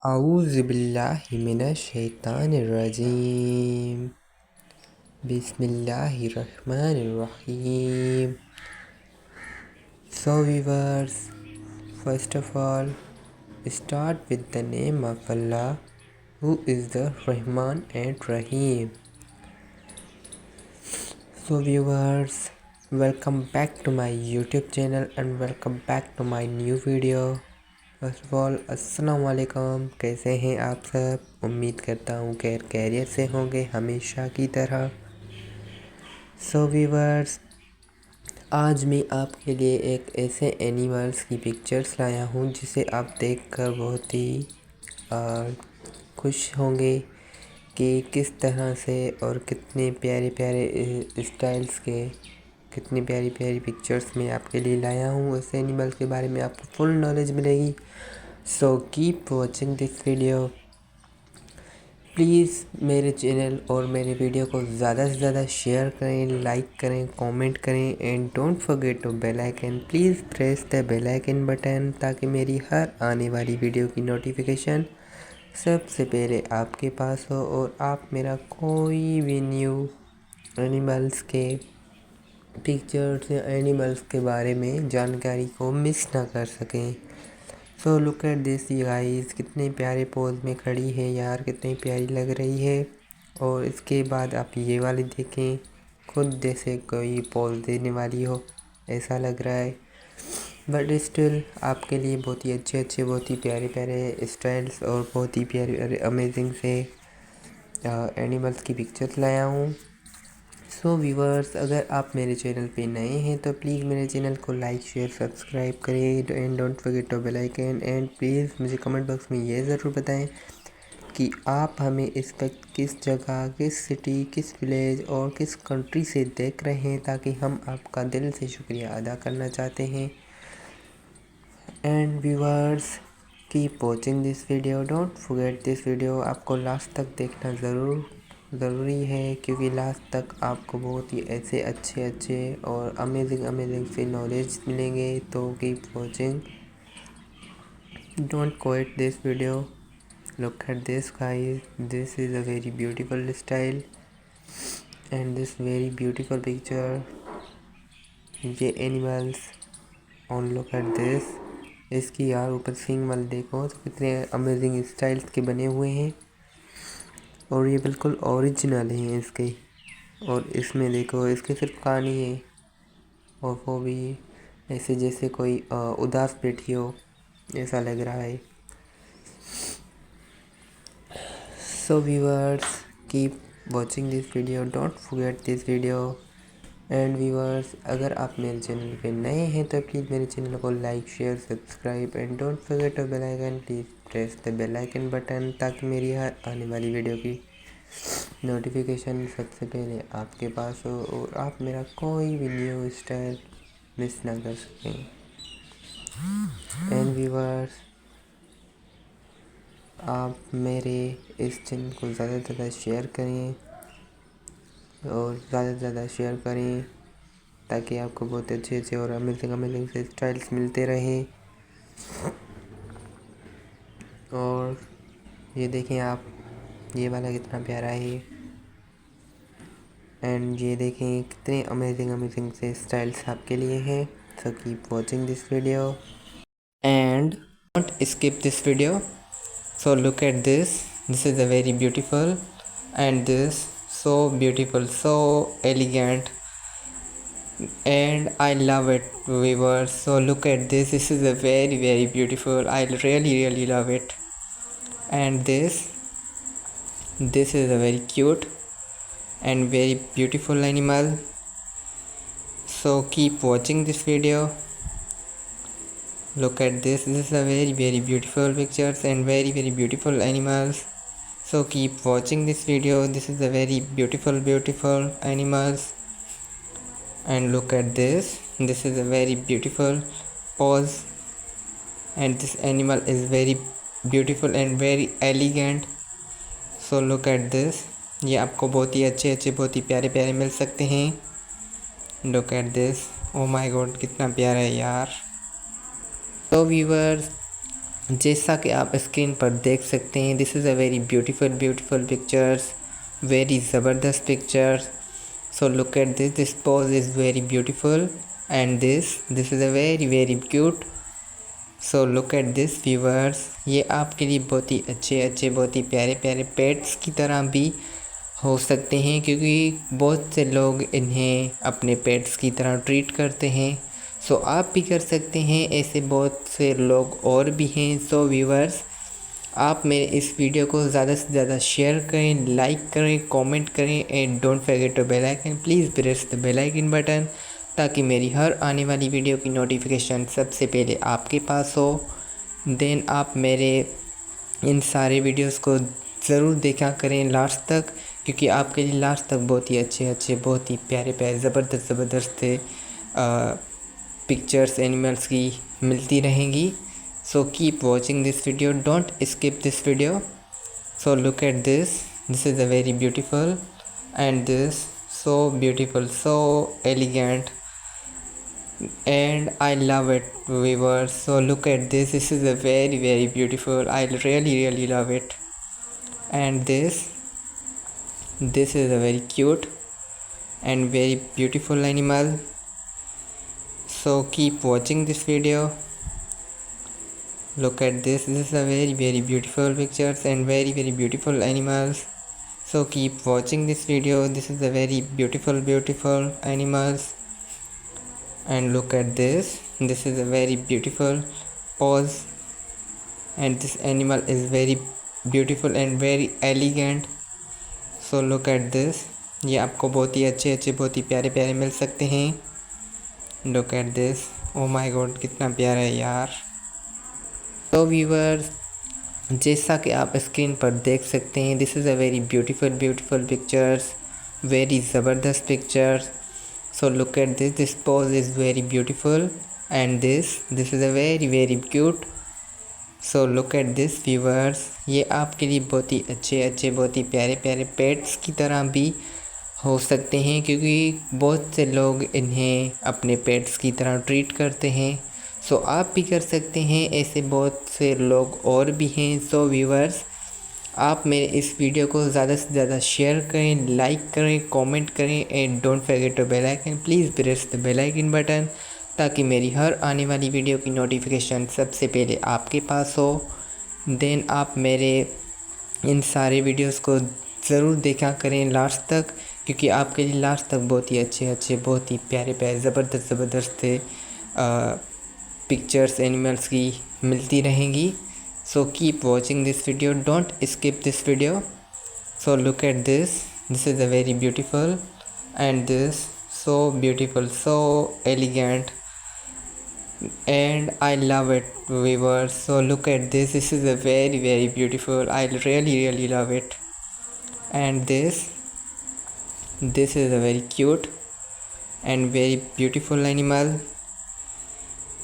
औज़ु बिल्लाहि मिनश शैतानिर रजीम बिस्मिल्लाहिर रहमानिर रहीम। So viewers, first of all, start with the name of Allah, who is the Rahman and Rahim. So viewers, welcome back to my YouTube channel and welcome back to my new video. First of all अस्सलाम वालेकुम, कैसे हैं आप सब। उम्मीद करता हूँ खैरियत से होंगे हमेशा की तरह। सो व्यूअर्स, आज मैं आपके लिए एक ऐसे एनिमल्स की पिक्चर्स लाया हूँ जिसे आप देखकर बहुत ही खुश होंगे कि किस तरह से और कितने प्यारे प्यारे स्टाइल्स के कितनी प्यारी प्यारी पिक्चर्स मैं आपके लिए लाया हूँ। ऐसे एनिमल्स के बारे में आपको फुल नॉलेज मिलेगी। So keep watching this video. Please मेरे चैनल और मेरे वीडियो को ज़्यादा से ज़्यादा शेयर करें, लाइक करें, कमेंट करें and don't forget to bell icon. Please press the bell icon button ताकि मेरी हर आने वाली वीडियो की नोटिफिकेशन सबसे पहले आपके पास हो और आप मेरा कोई भी न्यू एनिमल्स के पिक्चर्स या एनिमल्स के बारे में जानकारी को मिस ना कर सकें। सो लुक एट दिस गाइस, कितने प्यारे पोज में खड़ी है यार, कितनी प्यारी लग रही है। और इसके बाद आप ये वाली देखें, खुद जैसे कोई पोज देने वाली हो ऐसा लग रहा है। बट स्टिल आपके लिए बहुत ही अच्छे बहुत ही प्यारे प्यारे स्टाइल्स और बहुत ही प्यारे अमेजिंग से एनिमल्स की पिक्चर्स लाया हूँ। सो व्यूवर्स, अगर आप मेरे चैनल पे नए हैं तो प्लीज़ मेरे चैनल को लाइक शेयर सब्सक्राइब करें and don't forget to bell icon. And please मुझे कमेंट बॉक्स में ये ज़रूर बताएं कि आप हमें इस वक्त किस जगह, किस सिटी, किस विलेज और किस कंट्री से देख रहे हैं, ताकि हम आपका दिल से शुक्रिया अदा करना चाहते हैं। And viewers, keep watching this video, don't forget this video. आपको लास्ट तक देखना ज़रूरी है क्योंकि लास्ट तक आपको बहुत ही ऐसे अच्छे और अमेजिंग से नॉलेज मिलेंगे। तो keep watching, don't quit this video. Look at this guys, this is a very beautiful style and this very beautiful picture. ये animals on look at this. इसकी यार ऊपर सींग वाले देखो तो कितने अमेजिंग स्टाइल्स के बने हुए हैं और ये बिल्कुल ओरिजिनल हैं इसके। और इसमें देखो, इसके सिर्फ कान ही है और वो भी ऐसे जैसे कोई उदास बैठी हो ऐसा लग रहा है। So viewers, keep watching this video, don't forget this video. And viewers, अगर आप मेरे चैनल पे नए हैं तो प्लीज़ मेरे चैनल को like share subscribe and don't forget to bell icon. Please press the bell icon button ताकि मेरी हर आने वाली वीडियो की नोटिफिकेशन सबसे पहले आपके पास हो और आप मेरा कोई भी न्यू स्टाइल मिस ना कर सकें। एंड व्यूअर्स, आप मेरे इस चैनल को ज़्यादा से ज़्यादा शेयर करें और ज़्यादा से ज़्यादा शेयर करें ताकि आपको बहुत अच्छे और अमेजिंग से स्टाइल्स मिलते रहें। और ये देखें आप, ये वाला कितना प्यारा है। एंड ये देखें कितने अमेजिंग से स्टाइल्स आपके लिए हैं। So keep watching this video and don't skip this video. So look at this is a very beautiful and this so beautiful, so elegant and I love it viewers. So look at this is a very beautiful. I really love it. And this is a very cute and very beautiful animal. So keep watching this video. Look at this is a very beautiful pictures and very beautiful animals. So keep watching this video. This is a very beautiful animals. And look at this is a very beautiful pose and this animal is very beautiful and very elegant. So look at this, ये आपको बहुत ही अच्छे बहुत ही प्यारे मिल सकते हैं। Look at this, oh my god, कितना प्यारा है यार। तो व्यूअर्स, जैसा कि आप स्क्रीन पर देख सकते हैं, this is a very beautiful pictures, very ज़बरदस्त pictures. So look at this pose is very beautiful and this is a very cute. So look at this viewers, ये आपके लिए बहुत ही अच्छे बहुत ही प्यारे पेट्स की तरह भी हो सकते हैं, क्योंकि बहुत से लोग इन्हें अपने पेट्स की तरह ट्रीट करते हैं. सो आप भी कर सकते हैं, ऐसे बहुत से लोग और भी हैं. सो व्यूअर्स, आप मेरे इस वीडियो को ज़्यादा से ज़्यादा शेयर करें, लाइक करें, कमेंट करें and don't forget to bell icon. Please press the bell icon button ताकि मेरी हर आने वाली वीडियो की नोटिफिकेशन सबसे पहले आपके पास हो. देन आप मेरे इन सारे वीडियोस को ज़रूर देखा करें लास्ट तक, क्योंकि आपके लिए लास्ट तक बहुत ही अच्छे बहुत ही प्यारे ज़बरदस्त पिक्चर्स एनिमल्स की मिलती रहेंगी. So keep watching this video, don't skip this video. So look at this is a very beautiful and this so beautiful, so elegant, and I love it viewers. So look at this is a very beautiful. I really love it. And this is a very cute and very beautiful animal. So keep watching this video. Look at this is a very beautiful pictures and very beautiful animals. So keep watching this video. This is a very beautiful animals. And look at this is a very beautiful pose, and this animal is very beautiful and very elegant. So look at this, ये आपको बहुत ही अच्छे बहुत ही प्यारे मिल सकते हैं. Look at this, oh my god, कितना प्यारा है यार. तो व्यूअर्स, जैसा कि आप स्क्रीन पर देख सकते हैं, this is a very beautiful pictures, very ज़बरदस्त pictures. So look at this pose is very beautiful and this is a very cute. So look at this viewers, ये आपके लिए बहुत ही अच्छे बहुत ही प्यारे पेट्स की तरह भी हो सकते हैं, क्योंकि बहुत से लोग इन्हें अपने पेट्स की तरह ट्रीट करते हैं. सो आप भी कर सकते हैं, ऐसे बहुत से लोग और भी हैं. सो व्यूअर्स, आप मेरे इस वीडियो को ज़्यादा से ज़्यादा शेयर करें, लाइक करें, कमेंट करें and don't forget to bell icon. Please press the bell icon button ताकि मेरी हर आने वाली वीडियो की नोटिफिकेशन सबसे पहले आपके पास हो. देन आप मेरे इन सारे वीडियोस को ज़रूर देखा करें लास्ट तक, क्योंकि आपके लिए लास्ट तक बहुत ही अच्छे बहुत ही प्यारे ज़बरदस्त पिक्चर्स एनिमल्स की मिलती रहेंगी. So keep watching this video, don't skip this video. So look at this is a very beautiful and this so beautiful, so elegant, and I love it viewers. So look at this is a very beautiful. I really love it. And this is a very cute and very beautiful animal.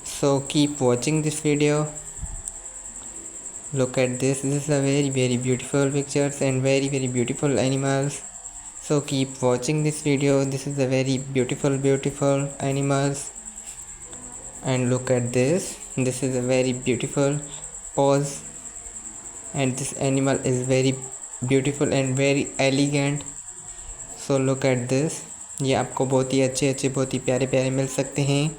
So keep watching this video. Look at this is a very beautiful pictures and very beautiful animals. So keep watching this video. This is a very beautiful animals. And look at this is a very beautiful pose, and this animal is very beautiful and very elegant. So look at this, ये आपको बहुत ही अच्छे बहुत ही प्यारे मिल सकते हैं.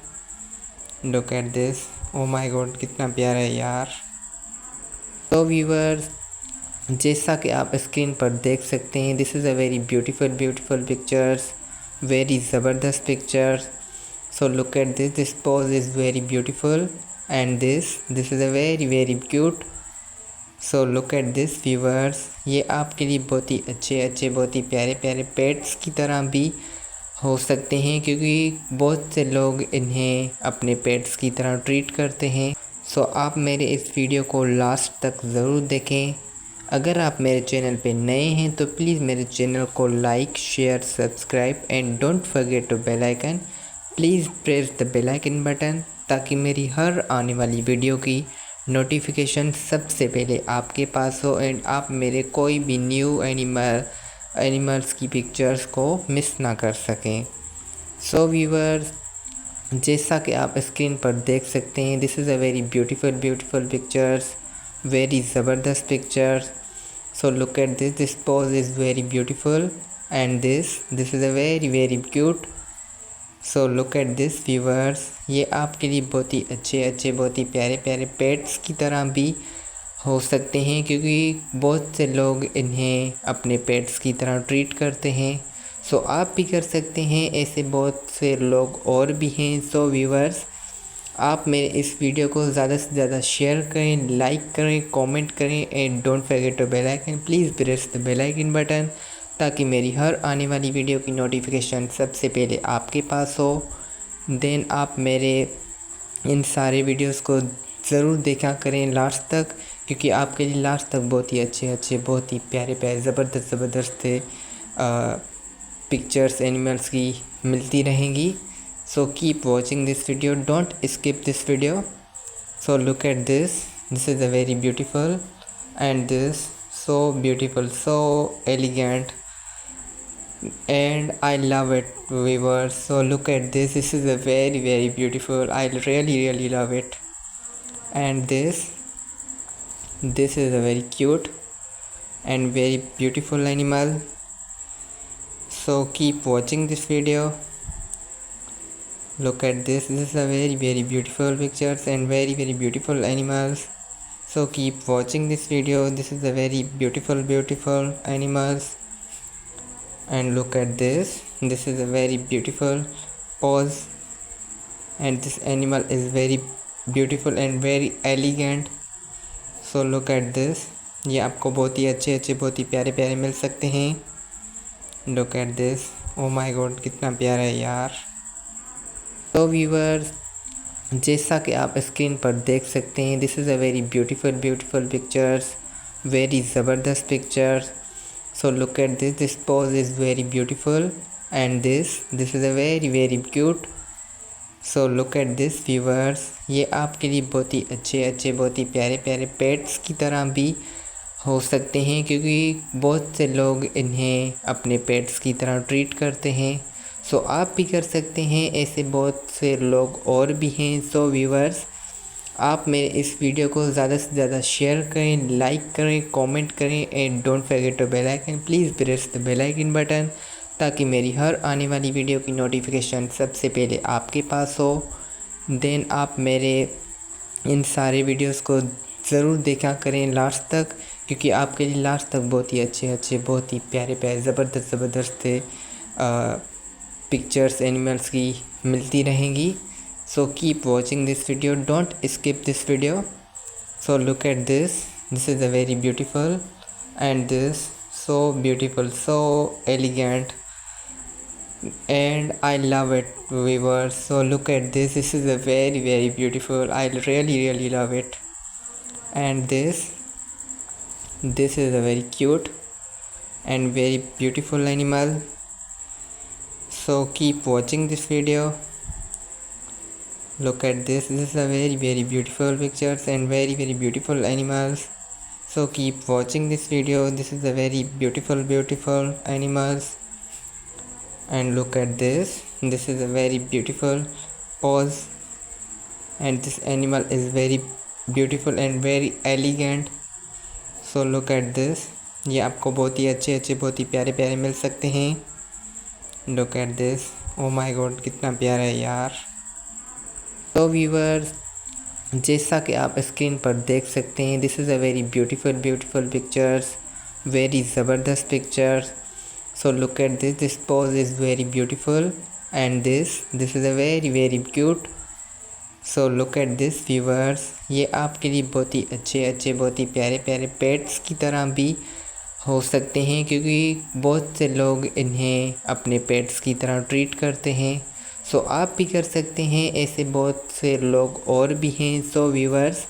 Look at this, oh my god, कितना प्यारा है यार. तो व्यूअर्स, जैसा कि आप स्क्रीन पर देख सकते हैं, this is a very beautiful pictures, very ज़बरदस्त pictures. So look at this pose is very beautiful and this is a very cute. So look at this viewers, ये आपके लिए बहुत ही अच्छे बहुत ही प्यारे पेट्स की तरह भी हो सकते हैं, क्योंकि बहुत से लोग इन्हें अपने पेट्स की तरह ट्रीट करते हैं. सो आप मेरे इस वीडियो को लास्ट तक ज़रूर देखें. अगर आप मेरे चैनल पे नए हैं तो प्लीज़ मेरे चैनल को like, share, subscribe and don't forget to bell icon. Please press the bell icon button ताकि मेरी हर आने वाली वीडियो की नोटिफिकेशन सबसे पहले आपके पास हो एंड आप मेरे कोई भी न्यू एनिमल्स की पिक्चर्स को मिस ना कर सकें. सो व्यूअर्स, जैसा कि आप स्क्रीन पर देख सकते हैं, this is a very beautiful pictures, very ज़बरदस्त pictures. So look at this. This pose is very beautiful, and this is a very cute. So look at this viewers. ये आपके लिए बहुत ही अच्छे बहुत ही प्यारे पेट्स की तरह भी हो सकते हैं, क्योंकि बहुत से लोग इन्हें अपने पेट्स की तरह ट्रीट करते हैं. सो आप भी कर सकते हैं, ऐसे बहुत से लोग और भी हैं. सो व्यूवर्स, आप मेरे इस वीडियो को ज़्यादा से ज़्यादा शेयर करें, लाइक करें, कमेंट करें and don't forget to bell icon. Please press the bell icon button ताकि मेरी हर आने वाली वीडियो की नोटिफिकेशन सबसे पहले आपके पास हो. देन आप मेरे इन सारे वीडियोस को ज़रूर देखा करें लास्ट तक, क्योंकि आपके लिए लास्ट तक बहुत ही अच्छे बहुत ही प्यारे ज़बरदस्त पिक्चर्स एनिमल्स की मिलती रहेंगी. So keep watching this video, don't skip this video. So look at this. This is a very beautiful, and this so beautiful, so elegant, and I love it viewers. So look at this. This is a very beautiful. I really love it. And this is a very cute and very beautiful animal. So keep watching this video. Look at this. This is a very beautiful pictures and very beautiful animals. So keep watching this video. This is a very beautiful animals. And look at this. This is a very beautiful pose, and this animal is very beautiful and very elegant. So look at this. ये आपको बहुत ही अच्छे बहुत ही प्यारे मिल सकते हैं. Look at this. Oh my god, कितना प्यारा है यार. तो व्यूवर्स, जैसा कि आप स्क्रीन पर देख सकते हैं, this is a very beautiful pictures, very ज़बरदस्त pictures. So look at this. This pose is very beautiful, and this is a very cute. So look at this viewers. ये आपके लिए बहुत ही अच्छे बहुत ही प्यारे पेट्स की तरह भी हो सकते हैं, क्योंकि बहुत से लोग इन्हें अपने पेट्स की तरह ट्रीट करते हैं. सो आप भी कर सकते हैं, ऐसे बहुत से लोग और भी हैं. सो व्यूवर्स, आप मेरे इस वीडियो को ज़्यादा से ज़्यादा शेयर करें, लाइक करें, कमेंट करें and don't forget to bell icon. Please press the bell icon button ताकि मेरी हर आने वाली वीडियो की नोटिफिकेशन सबसे पहले आपके पास हो. देन आप मेरे इन सारे वीडियोस को ज़रूर देखा करें लास्ट तक, क्योंकि आपके लिए लास्ट तक बहुत ही अच्छे बहुत ही प्यारे ज़बरदस्त पिक्चर्स एनिमल्स की मिलती रहेंगी. So keep watching this video, don't skip this video. So look at this. This is a very beautiful, and this so beautiful, so elegant, and I love it viewers. So look at this. This is a very beautiful. I really love it. And this is a very cute and very beautiful animal. So keep watching this video. Look at this. This is a very beautiful pictures and very beautiful animals. So keep watching this video. This is a very beautiful animals. And look at this. This is a very beautiful pose, and this animal is very beautiful and very elegant. So look at this. ये आपको बहुत ही अच्छे बहुत ही प्यारे मिल सकते हैं. Look at this. Oh my god, कितना प्यारा है यार. तो व्यूवर्स, जैसा कि आप स्क्रीन पर देख सकते हैं, this is a very beautiful pictures, very ज़बरदस्त pictures. So look at this. This pose is very beautiful, and this is a very cute. So look at this viewers. ये आपके लिए बहुत ही अच्छे बहुत ही प्यारे पेट्स की तरह भी हो सकते हैं, क्योंकि बहुत से लोग इन्हें अपने पेट्स की तरह ट्रीट करते हैं. सो आप भी कर सकते हैं, ऐसे बहुत से लोग और भी हैं. सो व्यूवर्स,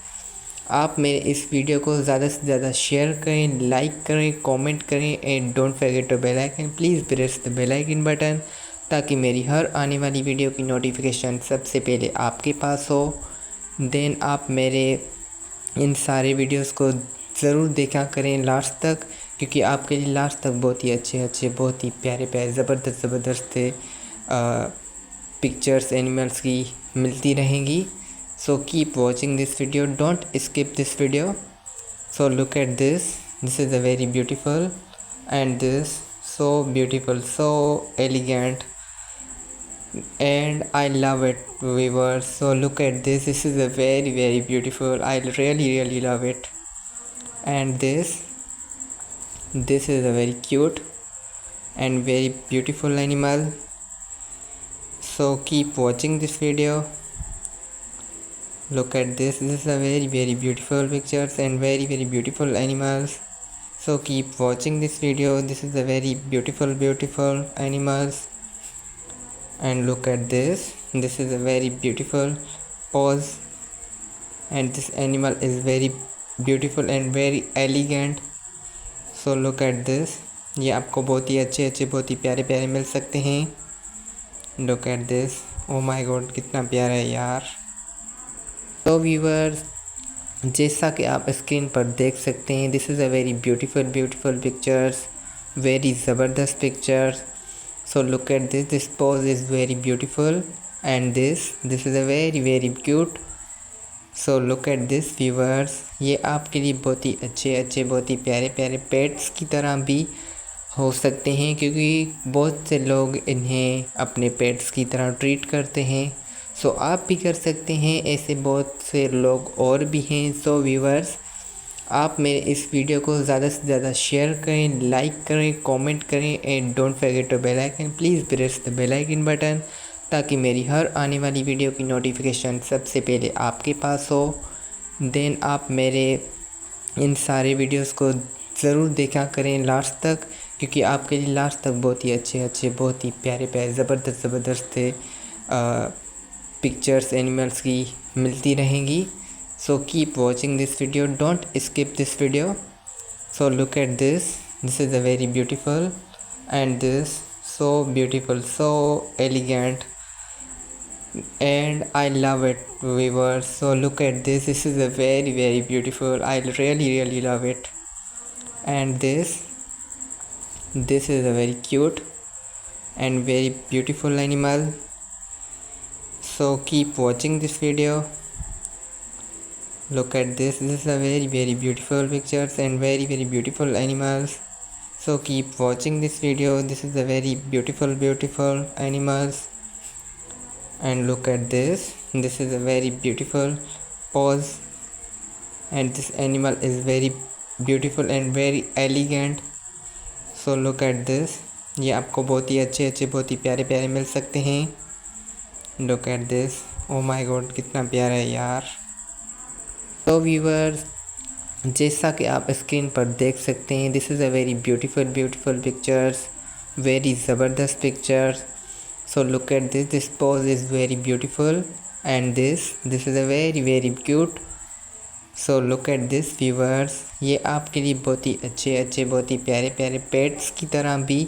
आप मेरे इस वीडियो को ज़्यादा से ज़्यादा शेयर करें, लाइक करें, कमेंट करें and don't forget to bell icon. Please press the bell icon button ताकि मेरी हर आने वाली वीडियो की नोटिफिकेशन सबसे पहले आपके पास हो. देन आप मेरे इन सारे वीडियोस को ज़रूर देखा करें लास्ट तक, क्योंकि आपके लिए लास्ट तक बहुत ही अच्छे बहुत ही प्यारे ज़बरदस्त पिक्चर्स एनिमल्स की मिलती रहेंगी। So keep watching this video, don't skip this video. So look at this is a very beautiful and this so beautiful, so elegant, and I love it viewers. So look at this is a very beautiful, I really love it. And this is a very cute and very beautiful animal. So keep watching this video. Look at this is a very beautiful pictures and very beautiful animals. So keep watching this video, this is a very beautiful animals. And look at this is a very beautiful pose, and this animal is very beautiful and very elegant. So look at this, ये आपको बहुत ही अच्छे बहुत ही प्यारे मिल सकते हैं। Look at this, oh my god कितना प्यारा है यार। तो व्यूअर्स, जैसा कि आप स्क्रीन पर देख सकते हैं, this is a very beautiful pictures, very ज़बरदस्त pictures. So look at this pose is very beautiful, and this is a very cute. So look at this viewers, ये आपके लिए बहुत ही अच्छे बहुत ही प्यारे पेट्स की तरह भी हो सकते हैं, क्योंकि बहुत से लोग इन्हें अपने पेट्स की तरह ट्रीट करते हैं। सो आप भी कर सकते हैं, ऐसे बहुत से लोग और भी हैं। सो व्यूवर्स, आप मेरे इस वीडियो को ज़्यादा से ज़्यादा शेयर करें, लाइक करें, कमेंट करें, and don't forget to bell icon, please press the bell icon button, ताकि मेरी हर आने वाली वीडियो की नोटिफिकेशन सबसे पहले आपके पास हो। देन आप मेरे इन सारे वीडियोस को ज़रूर देखा करें लास्ट तक, क्योंकि आपके लिए लास्ट तक बहुत ही अच्छे बहुत ही प्यारे ज़बरदस्त पिक्चर्स एनिमल्स की मिलती रहेंगी। So keep watching this video, don't skip this video. So look at this is a very beautiful, and this so beautiful, so elegant, and I love it viewers. So look at this is a very beautiful, I really love it. And this is a very cute and very beautiful animal. So keep watching this video. Look at this is a very beautiful pictures and very beautiful animals. So keep watching this video, this is a very beautiful animals. And look at this is a very beautiful pose, and this animal is very beautiful and very elegant. So look at this, ये आपको बहुत ही अच्छे बहुत ही प्यारे मिल सकते हैं। Look at this, oh my god कितना प्यारा है यार। तो व्यूअर्स, जैसा कि आप स्क्रीन पर देख सकते हैं, this is a very beautiful pictures, very ज़बरदस्त pictures. So look at this pose is very beautiful, and this is a very cute. So look at this viewers, ये आपके लिए बहुत ही अच्छे बहुत ही प्यारे पेट्स की तरह भी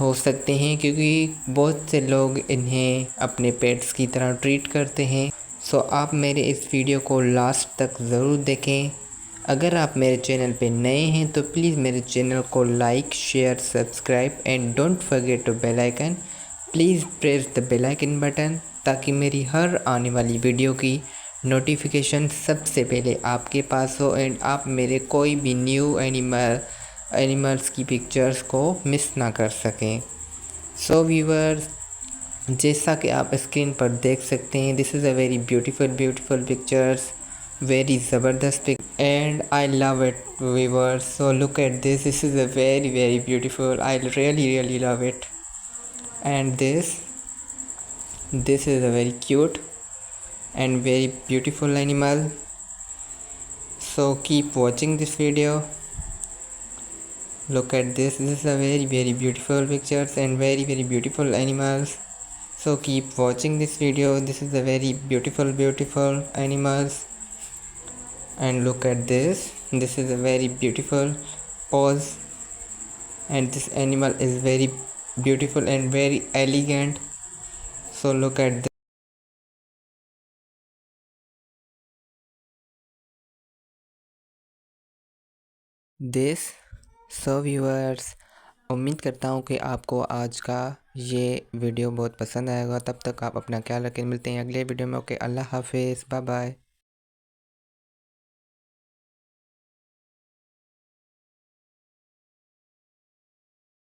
हो सकते हैं, क्योंकि बहुत से लोग इन्हें अपने पेट्स की तरह ट्रीट करते हैं। सो आप मेरे इस वीडियो को लास्ट तक ज़रूर देखें। अगर आप मेरे चैनल पे नए हैं तो प्लीज़ मेरे चैनल को like, share, subscribe, and don't forget to bell icon, please press the bell icon button, ताकि मेरी हर आने वाली वीडियो की नोटिफिकेशन सबसे पहले आपके पास हो, एंड आप मेरे कोई भी न्यू एनिमल्स की पिक्चर्स को मिस ना कर सकें। सो व्यूअर्स, जैसा कि आप स्क्रीन पर देख सकते हैं, this is a very beautiful pictures, very ज़बरदस्त and I love it viewers. So look at this is a very beautiful, I really love it. And this is a very cute and very beautiful animal. So keep watching this video. Look at this is a very beautiful pictures and very beautiful animals. So keep watching this video, this is a very beautiful animals. And look at this is a very beautiful pose, and this animal is very beautiful and very elegant. So look at this. So viewers, उम्मीद करता हूँ कि आपको आज का ये video बहुत पसंद आएगा। तब तक आप अपना ख्याल रखें, मिलते हैं अगले वीडियो में। ओके, अल्लाह हाफिज़, बाय बाय।